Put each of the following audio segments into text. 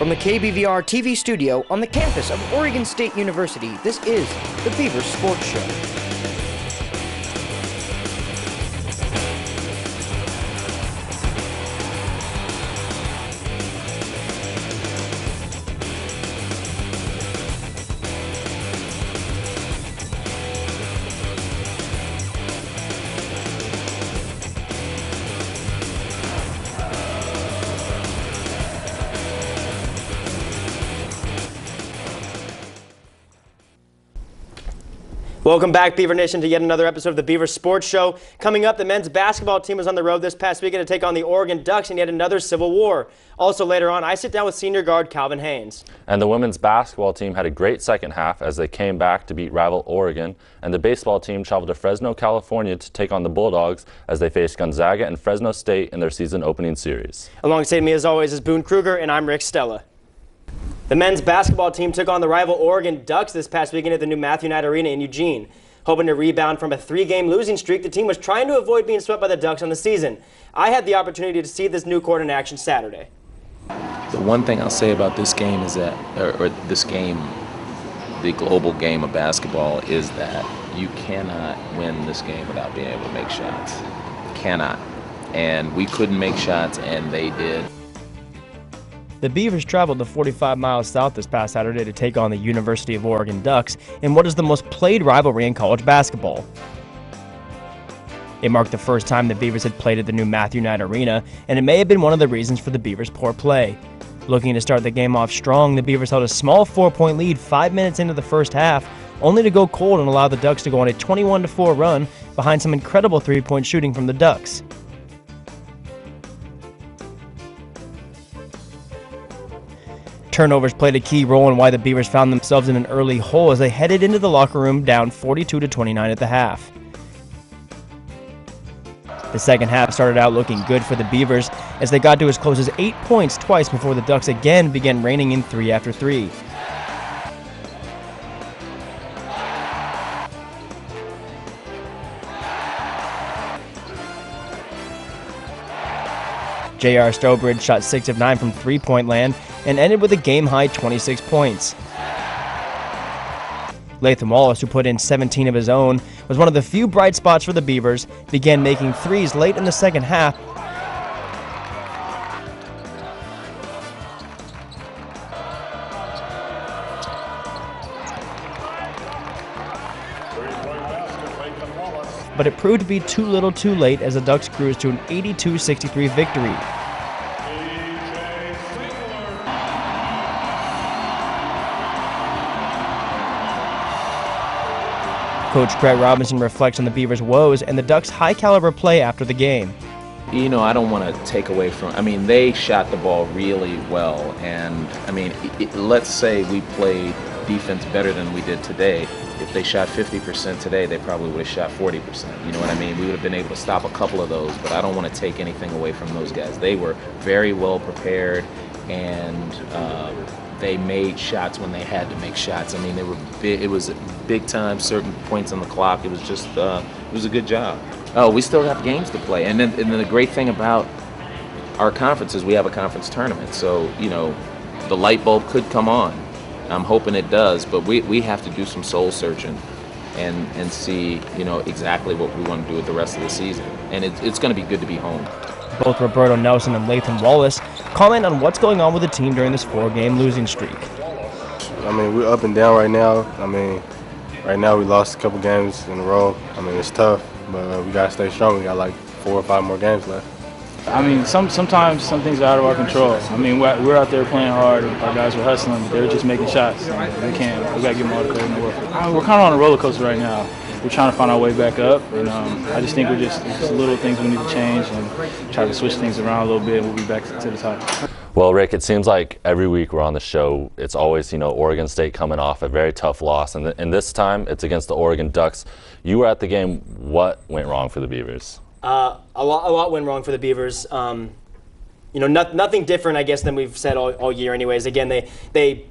From the KBVR-TV studio on the campus of Oregon State University, this is the Beaver Sports Show. Welcome back, Beaver Nation, to yet another episode of the Beaver Sports Show. Coming up, the men's basketball team was on the road this past weekend to take on the Oregon Ducks in yet another Civil War. Also later on, I sit down with senior guard Calvin Haynes. And the women's basketball team had a great second half as they came back to beat rival Oregon. And the baseball team traveled to Fresno, California to take on the Bulldogs as they faced Gonzaga and Fresno State in their season opening series. Alongside me, as always, is Boon Kruger, and I'm Stella. The men's basketball team took on the rival Oregon Ducks this past weekend at the new Matthew Knight Arena in Eugene. Hoping to rebound from a 3-game losing streak, the team was trying to avoid being swept by the Ducks on the season. I had the opportunity to see this new court in action Saturday. The one thing I'll say about this game is that, or this game, the global game of basketball, is that you cannot win this game without being able to make shots. Cannot. And we couldn't make shots, and they did. The Beavers traveled to 45 miles south this past Saturday to take on the University of Oregon Ducks in what is the most played rivalry in college basketball. It marked the first time the Beavers had played at the new Matthew Knight Arena, and it may have been one of the reasons for the Beavers' poor play. Looking to start the game off strong, the Beavers held a small 4-point lead 5 minutes into the first half, only to go cold and allow the Ducks to go on a 21-4 run behind some incredible 3-point shooting from the Ducks. Turnovers played a key role in why the Beavers found themselves in an early hole as they headed into the locker room down 42-29 at the half. The second half started out looking good for the Beavers as they got to as close as 8 points twice before the Ducks again began raining in 3 after 3. J.R. Stobridge shot 6 of 9 from 3-point land and ended with a game-high 26 points. Latham Wallace, who put in 17 of his own, was one of the few bright spots for the Beavers, began making threes late in the second half. But it proved to be too little too late as the Ducks cruised to an 82-63 victory. Coach Craig Robinson reflects on the Beavers' woes and the Ducks' high-caliber play after the game. You know, I don't want to take away from, they shot the ball really well, and, let's say we played defense better than we did today. If they shot 50% today, they probably would have shot 40%. You know what I mean? We would have been able to stop a couple of those, but I don't want to take anything away from those guys. They were very well prepared, and they made shots when they had to make shots. They were big, it was big time, certain points on the clock. It was just, it was a good job. Oh, we still have games to play. And then the great thing about our conference is we have a conference tournament. So, the light bulb could come on. I'm hoping it does, but we have to do some soul searching and see, exactly what we want to do with the rest of the season. And it's going to be good to be home. Both Roberto Nelson and Latham Wallace comment on what's going on with the team during this 4-game losing streak. We're up and down right now. Right now we lost a couple games in a row. It's tough, but we got to stay strong. We got like 4 or 5 more games left. Sometimes some things are out of our control. We're out there playing hard. Our guys are hustling. They're just making shots. We got to give them all the credit in the world. We're kind of on a roller coaster right now. We're trying to find our way back up, and I just think it's just little things we need to change and try to switch things around a little bit, and we'll be back to the top. Well, Rick, it seems like every week we're on the show, it's always, Oregon State coming off a very tough loss, and this time it's against the Oregon Ducks. You were at the game. What went wrong for the Beavers? A lot went wrong for the Beavers. Nothing different, I guess, than we've said all year anyways. Again, they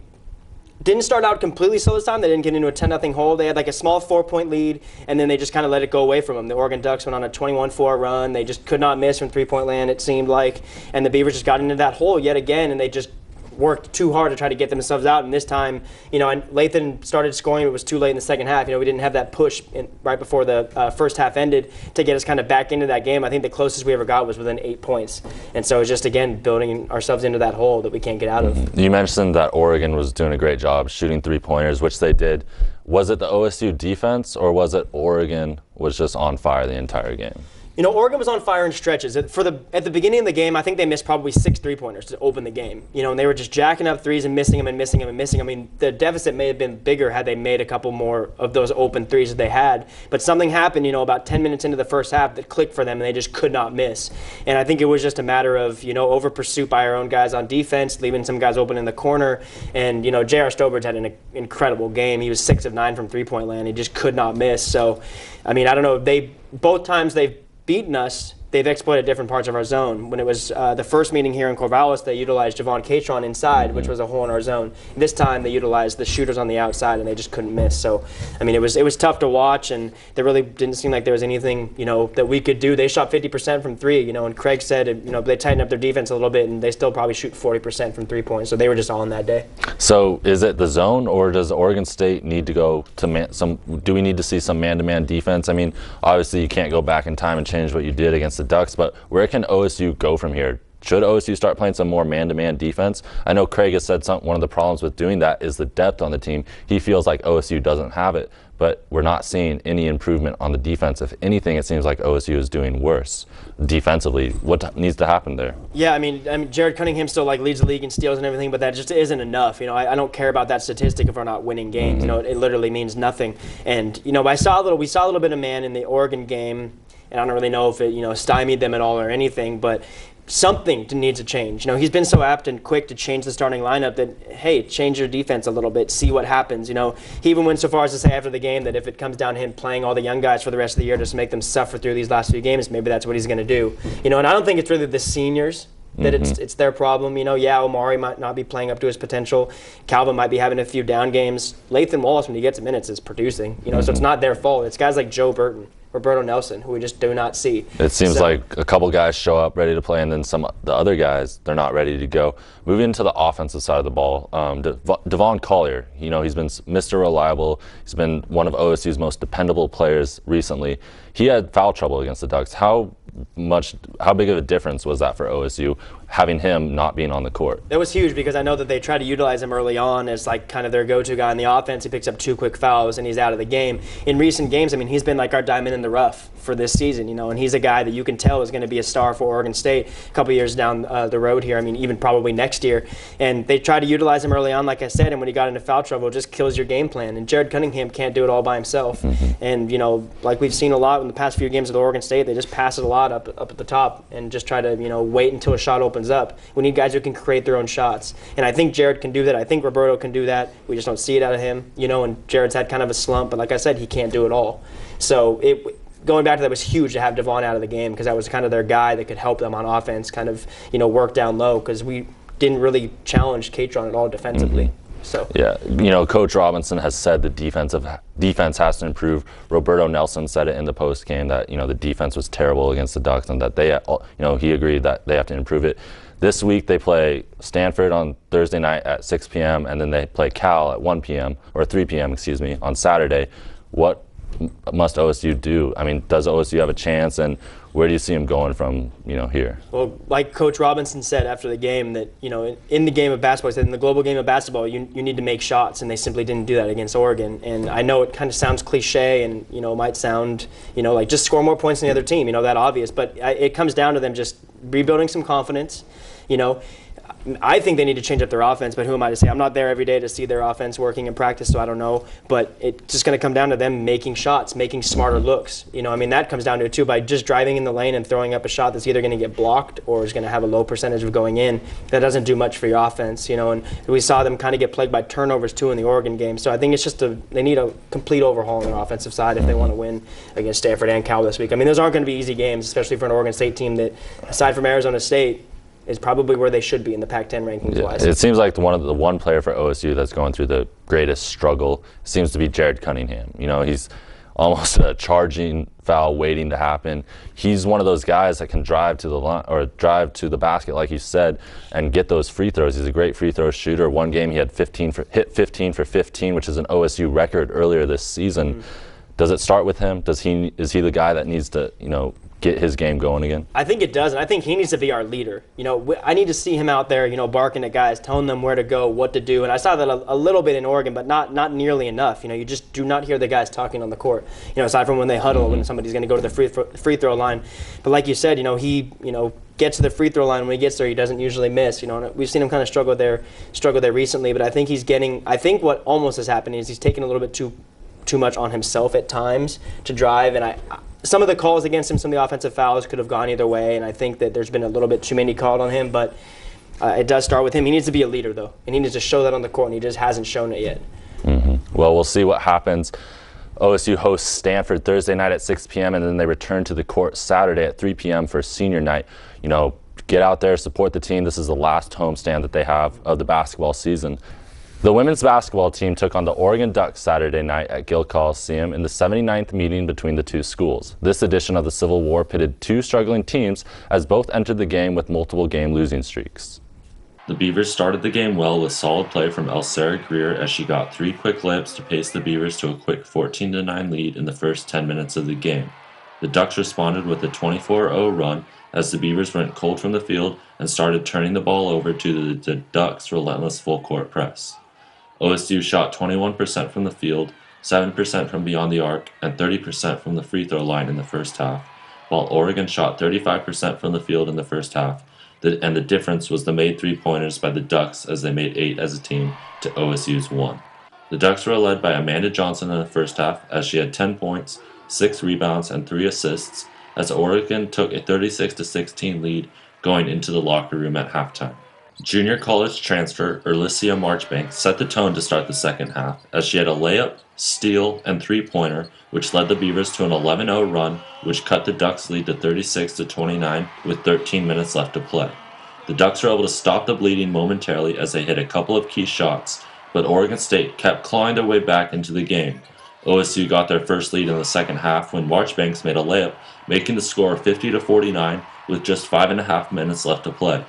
didn't start out completely slow this time. They didn't get into a 10-0 hole. They had like a small 4-point lead, and then they just kind of let it go away from them. The Oregon Ducks went on a 21-4 run. They just could not miss from 3-point land, it seemed like. And the Beavers just got into that hole yet again, and they just worked too hard to try to get themselves out. And this time, and Lathan started scoring. It was too late in the second half. We didn't have that push right before the first half ended to get us kind of back into that game. I think the closest we ever got was within 8 points. And so it's just, again, building ourselves into that hole that we can't get out of. You mentioned that Oregon was doing a great job shooting three-pointers, which they did. Was it the OSU defense, or was it Oregon was just on fire the entire game? Oregon was on fire in stretches. At the beginning of the game, I think they missed probably 6 3-pointers to open the game. And they were just jacking up threes and missing them and missing them and missing them. I mean, the deficit may have been bigger had they made a couple more of those open threes that they had. But something happened, about 10 minutes into the first half that clicked for them, and they just could not miss. And I think it was just a matter of, over pursuit by our own guys on defense, leaving some guys open in the corner. And, J.R. Stobridge had an incredible game. He was 6 of 9 from three-point land. He just could not miss. So, I mean, I don't know. Both times they've beaten us, they've exploited different parts of our zone. When it was the first meeting here in Corvallis, they utilized Javon Catron inside, which was a hole in our zone. This time they utilized the shooters on the outside, and they just couldn't miss. So, I mean, it was tough to watch, and there really didn't seem like there was anything, that we could do. They shot 50% from three, and Craig said, they tightened up their defense a little bit, and they still probably shoot 40% from 3 points. So they were just on that day. So is it the zone, or does Oregon State need to go to do we need to see some man-to-man defense? I mean, obviously you can't go back in time and change what you did against the Ducks, but where can OSU go from here? Should OSU start playing some more man-to-man defense? I know Craig has said one of the problems with doing that is the depth on the team. He feels like OSU doesn't have it, but we're not seeing any improvement on the defense. If anything, it seems like OSU is doing worse defensively. What needs to happen there? Yeah, I mean, Jared Cunningham still leads the league in steals and everything, but that just isn't enough. I don't care about that statistic if we're not winning games. It literally means nothing. And we saw a little bit of man in the Oregon game. And I don't really know if it, stymied them at all or anything, but something needs to change. He's been so apt and quick to change the starting lineup that, hey, change your defense a little bit, see what happens. He even went so far as to say after the game that if it comes down to him playing all the young guys for the rest of the year just to make them suffer through these last few games, maybe that's what he's going to do. And I don't think it's really the seniors that it's their problem. Omari might not be playing up to his potential. Calvin might be having a few down games. Lathan Wallace, when he gets minutes, is producing. So it's not their fault. It's guys like Joe Burton, Roberto Nelson, who we just do not see. It seems like a couple guys show up ready to play, and then the other guys, they're not ready to go. Moving to the offensive side of the ball, Devon Collier, he's been Mr. Reliable. He's been one of OSU's most dependable players recently. He had foul trouble against the Ducks. How big of a difference was that for OSU, having him not being on the court? That was huge, because I know that they tried to utilize him early on as kind of their go-to guy on the offense. He picks up 2 quick fouls and he's out of the game. In recent games, he's been like our diamond in the rough for this season, and he's a guy that you can tell is going to be a star for Oregon State a couple years down the road here. Even probably next year. And they tried to utilize him early on, like I said, and when he got into foul trouble, it just kills your game plan. And Jared Cunningham can't do it all by himself. And like we've seen a lot in the past few games of Oregon State, they just pass it a lot up at the top and just try to wait until a shot opens up. We need guys who can create their own shots, and I think Jared can do that. I think Roberto can do that. We just don't see it out of him, and Jared's had kind of a slump, but like I said, he can't do it all. So going back to that, was huge to have Devon out of the game, because that was kind of their guy that could help them on offense, kind of work down low, because we didn't really challenge Catron at all defensively. So yeah, Coach Robinson has said the defense has to improve. Roberto Nelson said it in the post game that the defense was terrible against the Ducks, and that they he agreed that they have to improve it. This week they play Stanford on Thursday night at 6 p.m. and then they play Cal at 1 p.m. or 3 p.m. On Saturday. What must OSU do? Does OSU have a chance, and where do you see him going from here? Well, like Coach Robinson said after the game, that in the game of basketball, he said in the global game of basketball, you need to make shots, and they simply didn't do that against Oregon. And I know it kind of sounds cliche, and might sound like just score more points than the other team, that obvious, but it comes down to them just rebuilding some confidence. I think they need to change up their offense, but who am I to say? I'm not there every day to see their offense working in practice, so I don't know. But it's just going to come down to them making shots, making smarter looks. That comes down to it too, by just driving in the lane and throwing up a shot that's either going to get blocked or is going to have a low percentage of going in. That doesn't do much for your offense, And we saw them kind of get plagued by turnovers too in the Oregon game. So I think it's just they need a complete overhaul on their offensive side if they want to win against Stanford and Cal this week. Those aren't going to be easy games, especially for an Oregon State team that, aside from Arizona State, is probably where they should be in the Pac-10 rankings-wise. It seems like the one player for OSU that's going through the greatest struggle seems to be Jared Cunningham. He's almost a charging foul waiting to happen. He's one of those guys that can drive to the line or drive to the basket, like you said, and get those free throws. He's a great free throw shooter. One game he had hit 15 for 15, which is an OSU record earlier this season. Does it start with him? Is he the guy that needs to, get his game going again? I think it does, and I think he needs to be our leader. I need to see him out there, barking at guys, telling them where to go, what to do. And I saw that a little bit in Oregon, but not nearly enough. You just do not hear the guys talking on the court. Aside from when they huddle, when somebody's going to go to the free throw line. But like you said, he gets to the free throw line. When he gets there, he doesn't usually miss. And we've seen him kind of struggle there recently. But I think I think what almost is happening is he's taking a little bit too much on himself at times to drive, and some of the calls against him, some of the offensive fouls could have gone either way, and I think that there's been a little bit too many called on him, but it does start with him. He needs to be a leader, though, and he needs to show that on the court, and he just hasn't shown it yet. Well, we'll see what happens. OSU hosts Stanford Thursday night at 6 p.m., and then they return to the court Saturday at 3 p.m. for senior night. Get out there, support the team. This is the last homestand that they have of the basketball season. The women's basketball team took on the Oregon Ducks Saturday night at Gill Coliseum in the 79th meeting between the two schools. This edition of the Civil War pitted two struggling teams as both entered the game with multiple game losing streaks. The Beavers started the game well with solid play from Elsera Greer as she got 3 quick layups to pace the Beavers to a quick 14-9 lead in the first 10 minutes of the game. The Ducks responded with a 24-0 run as the Beavers went cold from the field and started turning the ball over to the Ducks' relentless full-court press. OSU shot 21% from the field, 7% from beyond the arc, and 30% from the free throw line in the first half, while Oregon shot 35% from the field in the first half, and the difference was the made three-pointers by the Ducks as they made 8 as a team to OSU's 1. The Ducks were led by Amanda Johnson in the first half as she had 10 points, 6 rebounds, and 3 assists as Oregon took a 36-16 lead going into the locker room at halftime. Junior college transfer Erlicia Marchbank set the tone to start the second half as she had a layup, steal, and three-pointer, which led the Beavers to an 11-0 run, which cut the Ducks' lead to 36-29 with 13 minutes left to play. The Ducks were able to stop the bleeding momentarily as they hit a couple of key shots, but Oregon State kept clawing their way back into the game. OSU got their first lead in the second half when Marchbanks made a layup, making the score 50-49 with just 5.5 minutes left to play.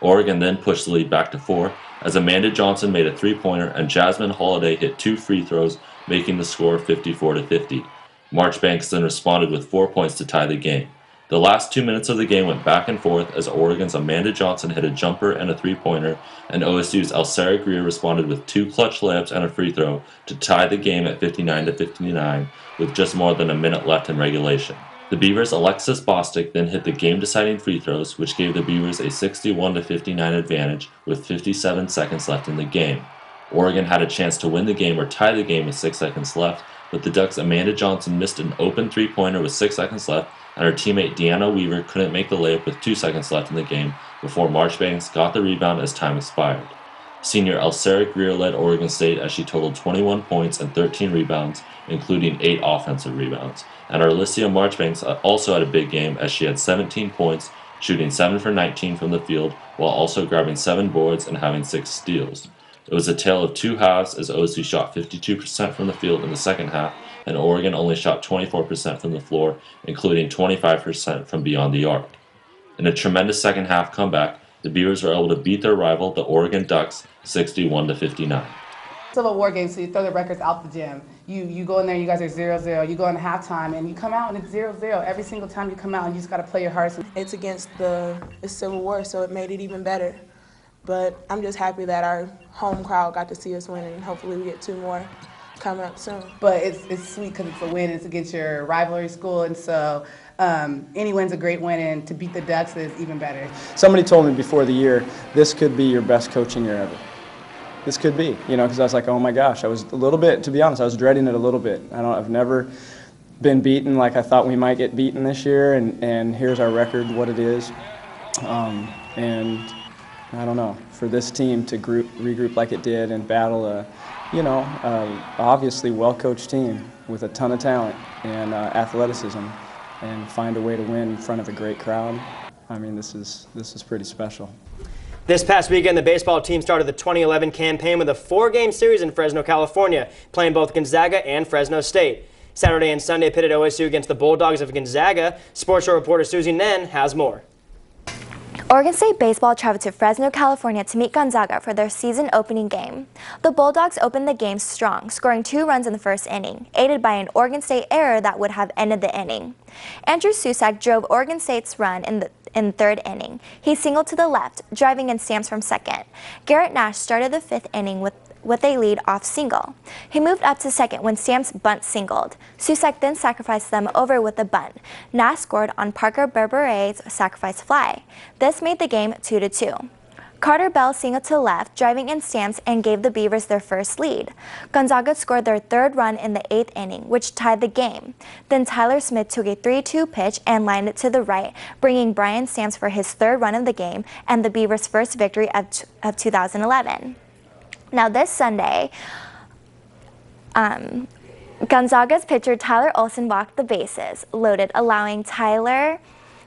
Oregon then pushed the lead back to 4 as Amanda Johnson made a three-pointer and Jasmine Holiday hit 2 free throws, making the score 54-50. Marchbanks then responded with 4 points to tie the game. The last 2 minutes of the game went back and forth as Oregon's Amanda Johnson hit a jumper and a three-pointer, and OSU's Elsera Greer responded with 2 clutch layups and a free throw to tie the game at 59-59 with just more than a minute left in regulation. The Beavers' Alexis Bostic then hit the game-deciding free throws, which gave the Beavers a 61-59 advantage with 57 seconds left in the game. Oregon had a chance to win the game or tie the game with 6 seconds left, but the Ducks' Amanda Johnson missed an open three-pointer with 6 seconds left, and her teammate Deanna Weaver couldn't make the layup with 2 seconds left in the game before Marchbanks got the rebound as time expired. Senior Elsera Greer led Oregon State as she totaled 21 points and 13 rebounds, including 8 offensive rebounds. And Erlicia Marchbanks also had a big game as she had 17 points, shooting 7 for 19 from the field, while also grabbing 7 boards and having 6 steals. It was a tale of 2 halves as OSU shot 52% from the field in the second half, and Oregon only shot 24% from the floor, including 25% from beyond the arc. In a tremendous second half comeback, the Beavers were able to beat their rival, the Oregon Ducks, 61-59. Civil War game, so you throw the records out the gym. You go in there, you guys are 0-0. You go in halftime, and you come out, and it's 0-0. Every single time you come out, and you just got to play your hardest. It's against the Civil War, so it made it even better. But I'm just happy that our home crowd got to see us win, and hopefully we get 2 more coming up soon. But it's sweet because it's a win. It's against your rivalry school, and so any win's a great win, and to beat the Ducks is even better. Somebody told me before the year, this could be your best coaching year ever. This could be, because I was like, oh my gosh, I was a little bit, to be honest, I was dreading it a little bit. I've never been beaten like I thought we might get beaten this year, and here's our record, what it is. And I don't know, for this team to regroup like it did and battle a, obviously well-coached team with a ton of talent and athleticism, and find a way to win in front of a great crowd. I mean, this is pretty special. This past weekend, the baseball team started the 2011 campaign with a 4-game series in Fresno, California, playing both Gonzaga and Fresno State. Saturday and Sunday pitted OSU against the Bulldogs of Gonzaga. Sports Show reporter Susie Nen has more. Oregon State baseball traveled to Fresno, California to meet Gonzaga for their season opening game. The Bulldogs opened the game strong, scoring 2 runs in the first inning, aided by an Oregon State error that would have ended the inning. Andrew Susak drove Oregon State's run in the third inning. He singled to the left, driving in Stamps from second. Garrett Nash started the 5th inning with a lead-off single. He moved up to second when Stamps bunt singled. Susak then sacrificed them over with a bunt. Nash scored on Parker Berberet's sacrifice fly. This made the game 2-2. Carter Bell singled to left, driving in Stamps, and gave the Beavers their first lead. Gonzaga scored their 3rd run in the 8th inning, which tied the game. Then Tyler Smith took a 3-2 pitch and lined it to the right, bringing Brian Stamps for his 3rd run of the game and the Beavers' first victory of 2011. Now this Sunday, Gonzaga's pitcher Tyler Olson walked the bases, loaded, allowing Tyler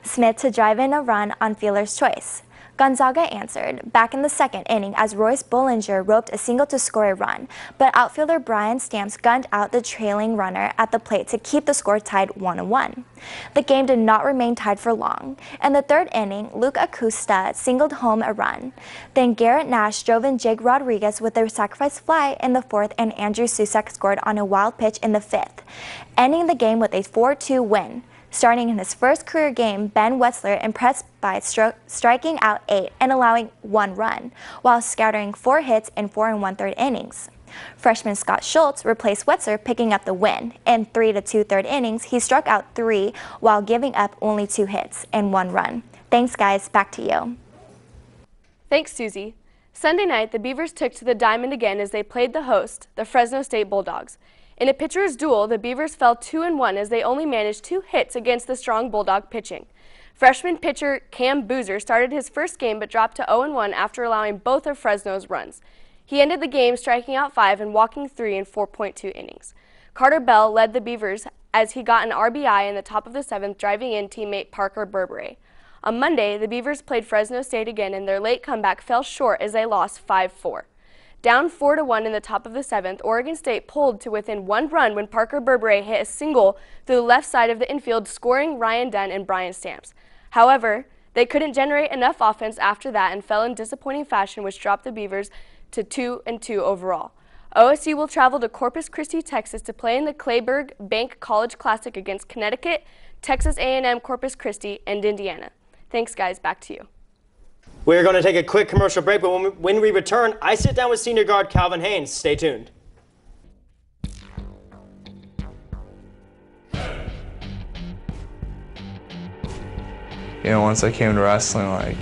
Smith to drive in a run on fielder's choice. Gonzaga answered back in the 2nd inning as Royce Bollinger roped a single to score a run, but outfielder Brian Stamps gunned out the trailing runner at the plate to keep the score tied 1-1. The game did not remain tied for long. In the 3rd inning, Luke Acosta singled home a run. Then Garrett Nash drove in Jake Rodriguez with a sacrifice fly in the 4th, and Andrew Susak scored on a wild pitch in the 5th, ending the game with a 4-2 win. Starting in his first career game, Ben Wetzler impressed by striking out 8 and allowing 1 run, while scattering 4 hits in 4 1/3 innings. Freshman Scott Schultz replaced Wetzler, picking up the win. In 3 2/3 innings, he struck out 3 while giving up only 2 hits and 1 run. Thanks, guys. Back to you. Thanks, Susie. Sunday night, the Beavers took to the diamond again as they played the host, the Fresno State Bulldogs. In a pitcher's duel, the Beavers fell 2-1 as they only managed 2 hits against the strong Bulldog pitching. Freshman pitcher Cam Boozer started his first game but dropped to 0-1 after allowing both of Fresno's runs. He ended the game striking out 5 and walking 3 in 4.2 innings. Carter Bell led the Beavers as he got an RBI in the top of the 7th, driving in teammate Parker Berberet. On Monday, the Beavers played Fresno State again, and their late comeback fell short as they lost 5-4. Down 4-1 in the top of the 7th, Oregon State pulled to within 1 run when Parker Berberet hit a single through the left side of the infield, scoring Ryan Dunn and Brian Stamps. However, they couldn't generate enough offense after that and fell in disappointing fashion, which dropped the Beavers to 2-2 overall. OSU will travel to Corpus Christi, Texas to play in the Clayburgh Bank College Classic against Connecticut, Texas A&M Corpus Christi, and Indiana. Thanks, guys. Back to you. We're going to take a quick commercial break, but when we return, I sit down with senior guard Calvin Haynes. Stay tuned. You know, once I came to wrestling, like,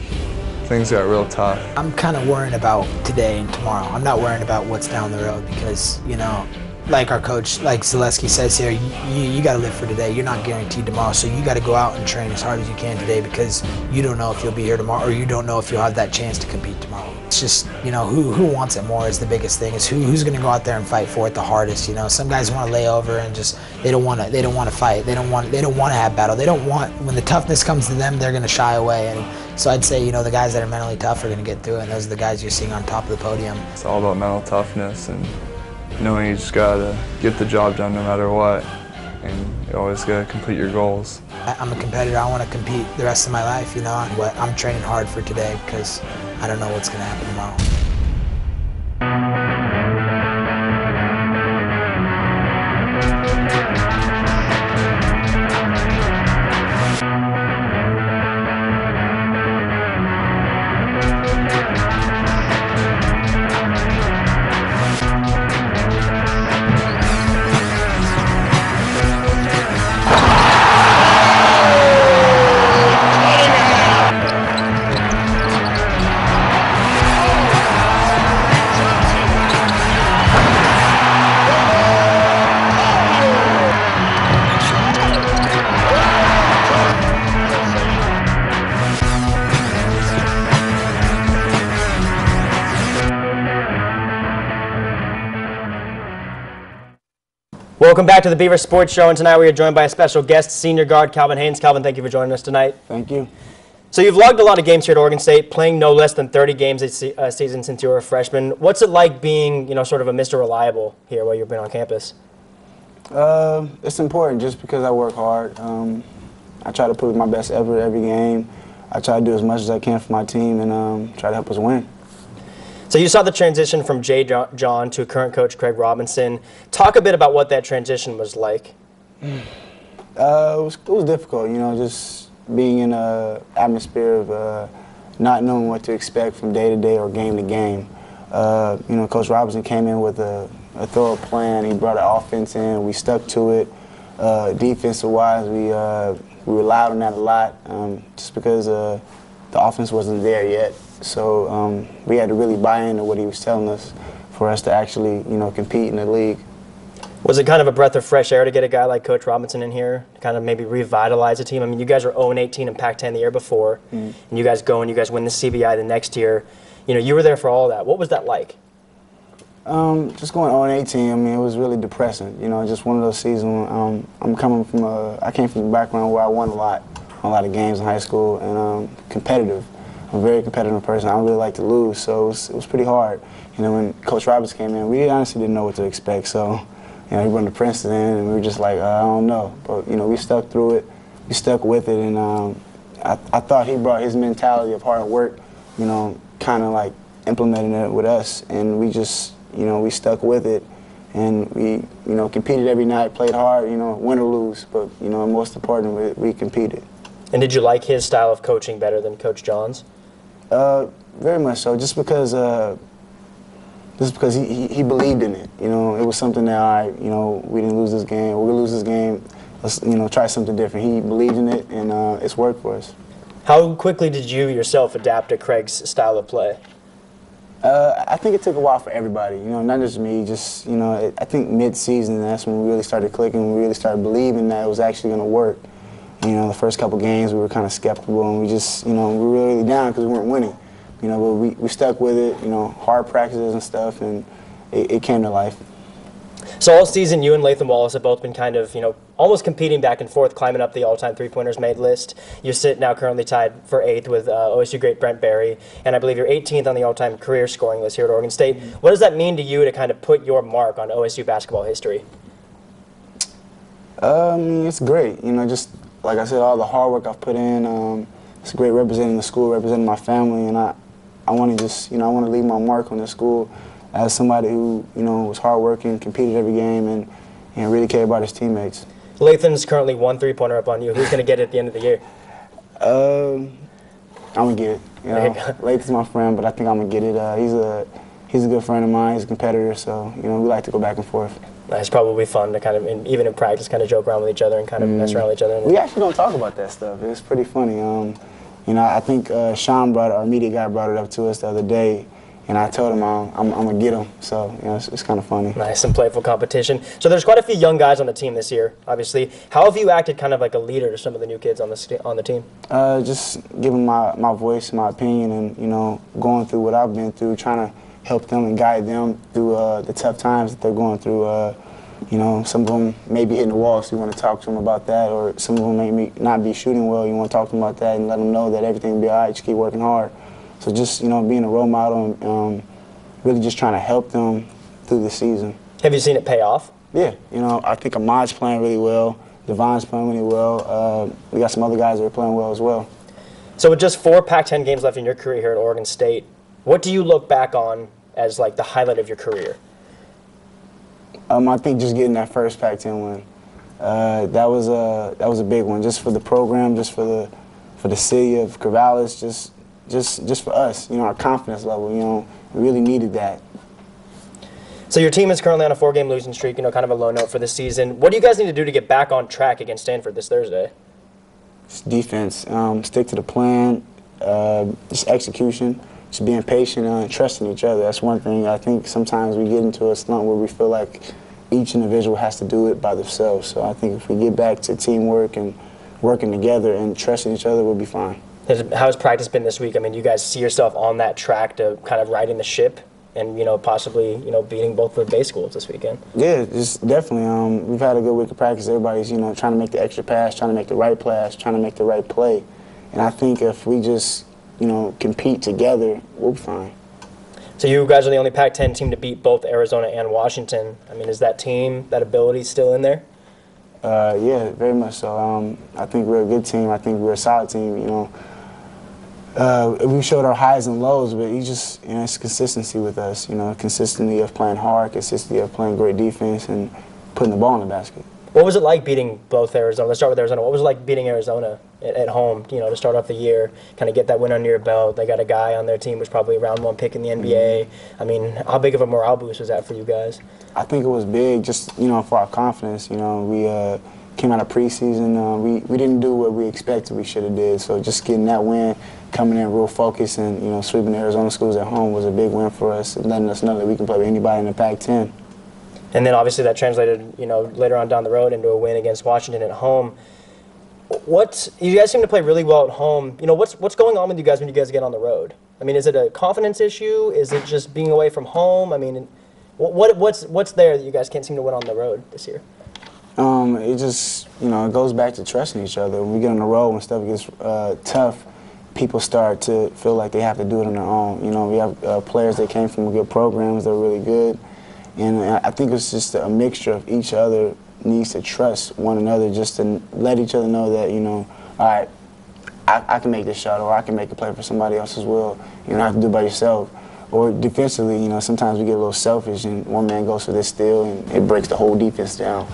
things got real tough. I'm kind of worrying about today and tomorrow. I'm not worrying about what's down the road because, you know, like our coach, like Zaleski says here, you got to live for today. You're not guaranteed tomorrow, so you got to go out and train as hard as you can today because you don't know if you'll be here tomorrow or you don't know if you'll have that chance to compete tomorrow. It's just, you know, who wants it more is the biggest thing. Is who's going to go out there and fight for it the hardest. You know, some guys want to lay over and just they don't want to fight. They don't want to have battle. They don't want, when the toughness comes to them, they're going to shy away. And so I'd say, you know, the guys that are mentally tough are going to get through it, and those are the guys you're seeing on top of the podium. It's all about mental toughness and knowing you just gotta get the job done no matter what, and you always gotta complete your goals. I'm a competitor. I want to compete the rest of my life, you know, but I'm training hard for today because I don't know what's going to happen tomorrow. Welcome back to the Beaver Sports Show, and tonight we are joined by a special guest, senior guard Calvin Haynes. Calvin, thank you for joining us tonight. Thank you. So you've logged a lot of games here at Oregon State, playing no less than 30 games this season since you were a freshman. What's it like being, you know, sort of a Mr. Reliable here while you've been on campus? It's important just because I work hard. I try to put my best effort every game. I try to do as much as I can for my team and try to help us win. So you saw the transition from Jay John to current coach Craig Robinson. Talk a bit about what that transition was like. It was difficult, you know, just being in an atmosphere of not knowing what to expect from day to day or game to game. You know, Coach Robinson came in with a thorough plan. He brought an offense in. We stuck to it. Defensive-wise, we relied on that a lot just because the offense wasn't there yet. So we had to really buy into what he was telling us for us to actually, you know, compete in the league. Was it kind of a breath of fresh air to get a guy like Coach Robinson in here to kind of maybe revitalize the team? I mean, you guys were 0-18 in Pac-10 the year before, and you guys go and you guys win the CBI the next year. You know, you were there for all of that. What was that like? Just going 0-18, I mean, it was really depressing. You know, just one of those seasons. I'm coming from I came from a background where I won a lot of games in high school, and competitive. I'm a very competitive person. I don't really like to lose, so it was pretty hard. You know, when Coach Roberts came in, we honestly didn't know what to expect. So, you know, he brought the Princeton in, and we were just like, I don't know. But, you know, we stuck through it. We stuck with it, and I thought he brought his mentality of hard work, you know, kind of like implementing it with us, and we just, you know, we stuck with it, and we, you know, competed every night, played hard, you know, win or lose, but, you know, most important, we competed. And did you like his style of coaching better than Coach John's? Very much so, just because he believed in it. You know, it was something that you know, we didn't lose this game. We're gonna lose this game. Let's, you know, try something different. He believed in it, and it's worked for us. How quickly did you yourself adapt to Craig's style of play? I think it took a while for everybody. You know, not just me. Just, you know, I think mid-season, that's when we really started clicking. We really started believing that it was actually gonna work. You know, the first couple games we were kind of skeptical, and we just, you know, we were really down because we weren't winning. You know, but we stuck with it, you know, hard practices and stuff, and it came to life. So all season, you and Latham Wallace have both been kind of, you know, almost competing back and forth, climbing up the all-time three-pointers made list. You sit now currently tied for 8th with OSU great Brent Berry, and I believe you're 18th on the all-time career scoring list here at Oregon State. What does that mean to you to kind of put your mark on OSU basketball history? It's great. You know, just like I said, all the hard work I've put in. It's great representing the school, representing my family, and I want to just, you know, I want to leave my mark on the school as somebody who, you know, was hardworking, competed every game, and really cared about his teammates. Latham's currently 1 3-pointer up on you. Who's going to get it at the end of the year? I'm going to get it. You know, Latham's my friend, but I think I'm going to get it. He's a good friend of mine. He's a competitor, so, you know, we like to go back and forth. It's probably fun to kind of, even in practice, kind of joke around with each other and kind of mess around with each other. We actually don't talk about that stuff. It's pretty funny. You know, I think Sean our media guy brought it up to us the other day, and I told him I'm going to get him. So, you know, it's kind of funny. Nice and playful competition. So there's quite a few young guys on the team this year, obviously. How have you acted kind of like a leader to some of the new kids on the team? Just giving my voice, my opinion, and, you know, going through what I've been through, trying to help them and guide them through the tough times that they're going through. You know, some of them may be hitting the wall, so you want to talk to them about that, or some of them may not be shooting well. You want to talk to them about that and let them know that everything will be all right, just keep working hard. So just, you know, being a role model and really just trying to help them through the season. Have you seen it pay off? Yeah. You know, I think Ahmad's playing really well. Devon's playing really well. We got some other guys that are playing well as well. So with just 4 Pac-10 games left in your career here at Oregon State, what do you look back on as like the highlight of your career? I think just getting that first Pac-10 win, that was a big one, just for the program, just for the city of Corvallis, just for us, you know, our confidence level, you know, we really needed that. So your team is currently on a 4-game losing streak, you know, kind of a low note for this season. What do you guys need to do to get back on track against Stanford this Thursday? Just defense, stick to the plan, just execution. Just being patient and trusting each other. That's one thing. I think sometimes we get into a slump where we feel like each individual has to do it by themselves. So I think if we get back to teamwork and working together and trusting each other, we'll be fine. How has practice been this week? I mean, you guys see yourself on that track to kind of riding the ship and, you know, possibly, you know, beating both the base schools this weekend? Yeah, just definitely. We've had a good week of practice. Everybody's, you know, trying to make the extra pass, trying to make the right pass, trying to make the right play. And I think if we just, you know, compete together, we'll be fine. So you guys are the only Pac-10 team to beat both Arizona and Washington. I mean, is that team, that ability still in there? Yeah, very much so. I think we're a good team. I think we're a solid team. You know, we showed our highs and lows, but it's consistency with us. You know, consistency of playing hard, consistency of playing great defense, and putting the ball in the basket. What was it like beating both Arizona? Let's start with Arizona. What was it like beating Arizona at home, you know, to start off the year, kind of get that win under your belt? They got a guy on their team who's probably round 1 pick in the NBA. I mean, how big of a morale boost was that for you guys? I think it was big, just, you know, for our confidence. You know, we came out of preseason. We didn't do what we expected we should have did. So just getting that win, coming in real focused, and, you know, sweeping the Arizona schools at home was a big win for us, and letting us know that we can play with anybody in the Pac-10. And then obviously that translated, you know, later on down the road into a win against Washington at home. You guys seem to play really well at home. You know, what's going on with you guys when you guys get on the road? I mean, is it a confidence issue? Is it just being away from home? I mean, what's there that you guys can't seem to win on the road this year? It just, you know, it goes back to trusting each other. When we get on the road, when stuff gets tough, people start to feel like they have to do it on their own. You know, we have players that came from good programs that are really good. And I think it's just a mixture of each other needs to trust one another, just to let each other know that, you know, all right, I can make this shot, or I can make a play for somebody else as well. You don't have to do it by yourself. Or defensively, you know, sometimes we get a little selfish and one man goes for this steal and it breaks the whole defense down.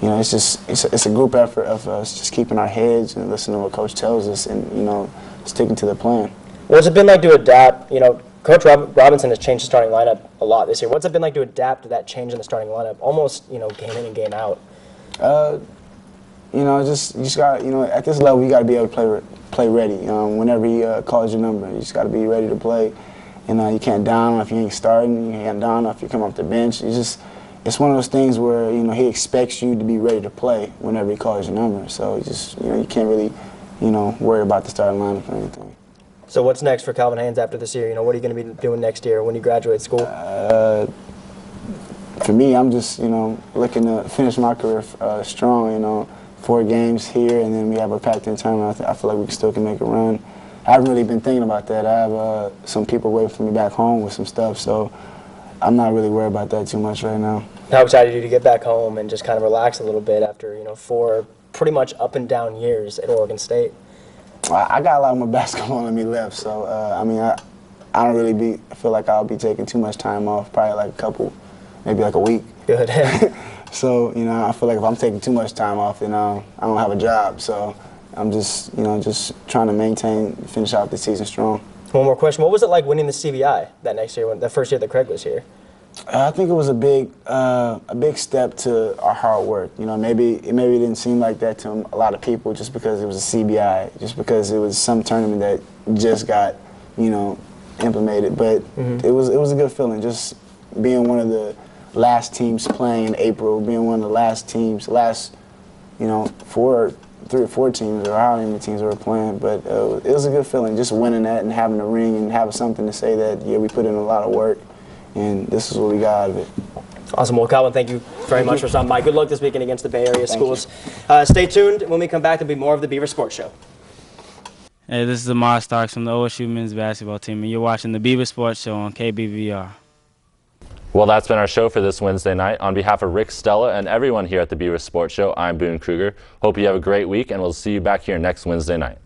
You know, it's a group effort of us just keeping our heads and listening to what Coach tells us and, you know, sticking to the plan. What's it been like to adapt, you know, Coach Robinson has changed the starting lineup a lot this year. What's it been like to adapt to that change in the starting lineup, almost, you know, game in and game out? You know, you just got, you know, at this level you got to be able to play ready. Whenever he calls your number, you just got to be ready to play. And you can't down if you ain't starting. You can't down if you come off the bench. It's one of those things where, you know, he expects you to be ready to play whenever he calls your number. So you know, you can't really, you know, worry about the starting lineup or anything. So what's next for Calvin Haynes after this year? You know, what are you going to be doing next year when you graduate school? For me, I'm just, you know, looking to finish my career strong. You know, 4 games here, and then we have a Pac-10 tournament. I feel like we still can make a run. I haven't really been thinking about that. I have some people waiting for me back home with some stuff, so I'm not really worried about that too much right now. How excited are you to get back home and just kind of relax a little bit after, you know, 4 pretty much up and down years at Oregon State? I got a lot more basketball in me left, so I mean, I don't really feel like I'll be taking too much time off. Probably like a couple, maybe like a week. Good. So you know, I feel like if I'm taking too much time off, then I don't have a job. So I'm just, you know, just trying to finish out the season strong. One more question: what was it like winning the CBI that next year, the first year that Craig was here? I think it was a big step to our hard work. You know, maybe it didn't seem like that to a lot of people just because it was a CBI, just because it was some tournament that just got, you know, implemented. But it was a good feeling, just being one of the last teams playing in April, being one of the last teams, you know, 3 or 4 teams, or however many teams we were playing. But it was a good feeling, just winning that and having a ring and having something to say that, yeah, we put in a lot of work. And this is what we got out of it. Awesome. Well, Calvin, thank you very much for stopping by. Good luck this weekend against the Bay Area schools. Stay tuned. When we come back, there'll be more of the Beaver Sports Show. Hey, this is Amar Starks from the OSU men's basketball team, and you're watching the Beaver Sports Show on KBVR. Well, that's been our show for this Wednesday night. On behalf of Rick, Stella, and everyone here at the Beaver Sports Show, I'm Boon Kruger. Hope you have a great week, and we'll see you back here next Wednesday night.